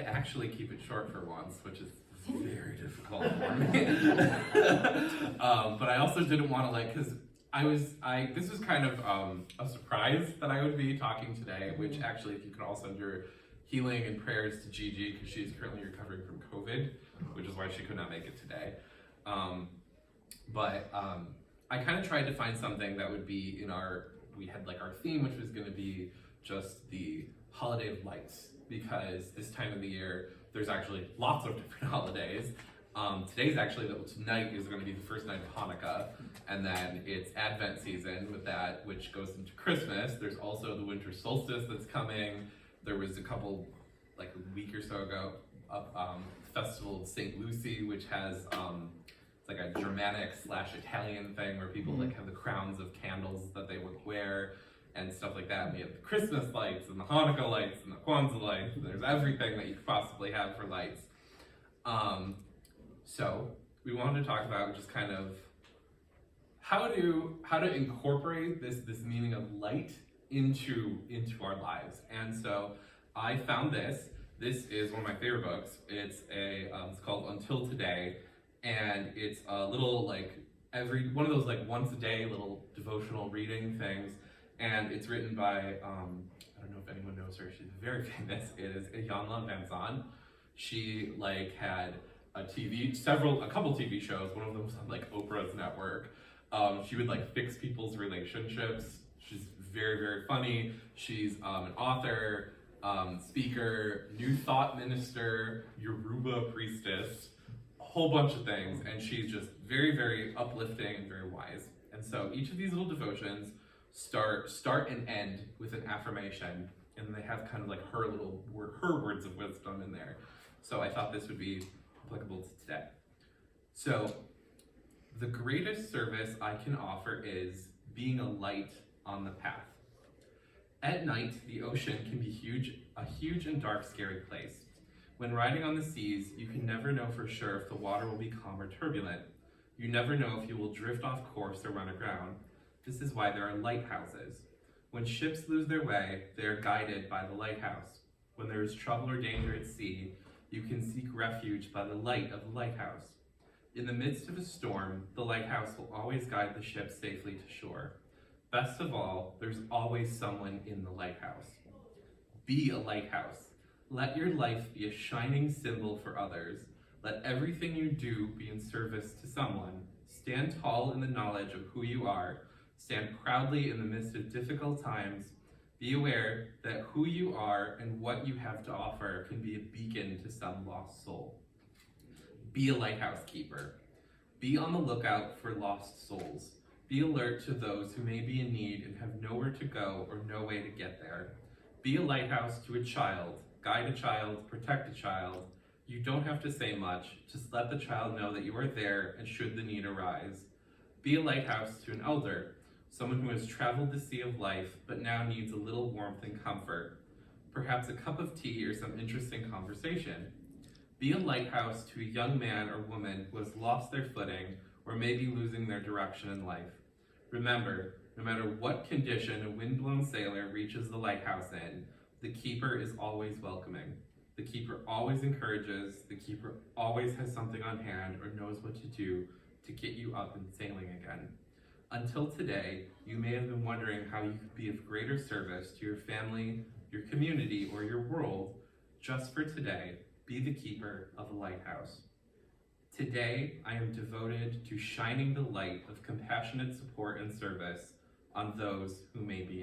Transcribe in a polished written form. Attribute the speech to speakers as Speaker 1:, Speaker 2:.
Speaker 1: to actually keep it short for once, which is very difficult for me. But I also didn't want to because this was kind of a surprise that I would be talking today, which actually, if you could all send your healing and prayers to Gigi, because she's currently recovering from COVID, which is why she could not make it today. But I kind of tried to find something that would be we had our theme, which was going to be just the holiday of lights, because this time of the year, there's actually lots of different holidays. Tonight is going to be the first night of Hanukkah, and then it's Advent season with that, which goes into Christmas. There's also the winter solstice that's coming. There was a week or so ago, festival of St. Lucy, which has it's like a Germanic/Italian thing where people have the crowns of candles that they would wear and stuff like that. And we have the Christmas lights and the Hanukkah lights and the Kwanzaa lights, and there's everything that you could possibly have for lights. So we wanted to talk about just kind of how to incorporate this meaning of light into our lives. And so I found this. This is one of my favorite books. It's called Until Today, and it's a little every one of those once a day little devotional reading things. And it's written by I don't know if anyone knows her. She's very famous. It is Iyanla Vanzant. She had a couple TV shows. One of them was on Oprah's network. She would fix people's relationships. She's very, very funny. She's an author, speaker, New Thought minister, Yoruba priestess, a whole bunch of things. And she's just very, very uplifting and very wise. And so each of these little devotions start and end with an affirmation, and they have kind of her words of wisdom in there. So I thought this would be applicable to today. So the greatest service I can offer is being a light on the path. At night, the ocean can be a huge and dark, scary place. When riding on the seas, you can never know for sure if the water will be calm or turbulent. You never know if you will drift off course or run aground. This is why there are lighthouses. When ships lose their way, they are guided by the lighthouse. When there is trouble or danger at sea, you can seek refuge by the light of the lighthouse. In the midst of a storm, the lighthouse will always guide the ship safely to shore. Best of all, there's always someone in the lighthouse. Be a lighthouse. Let your life be a shining symbol for others. Let everything you do be in service to someone. Stand tall in the knowledge of who you are. Stand proudly in the midst of difficult times. Be aware that who you are and what you have to offer can be a beacon to some lost soul. Be a lighthouse keeper. Be on the lookout for lost souls. Be alert to those who may be in need and have nowhere to go or no way to get there. Be a lighthouse to a child. Guide a child, protect a child. You don't have to say much. Just let the child know that you are there and should the need arise. Be a lighthouse to an elder, someone who has traveled the sea of life but now needs a little warmth and comfort. Perhaps a cup of tea or some interesting conversation. Be a lighthouse to a young man or woman who has lost their footing or may be losing their direction in life. Remember, no matter what condition a windblown sailor reaches the lighthouse in, the keeper is always welcoming. The keeper always encourages. The keeper always has something on hand or knows what to do to get you up and sailing again. Until today, you may have been wondering how you could be of greater service to your family, your community, or your world. Just for today, be the keeper of a lighthouse. Today, I am devoted to shining the light of compassionate support and service on those who may be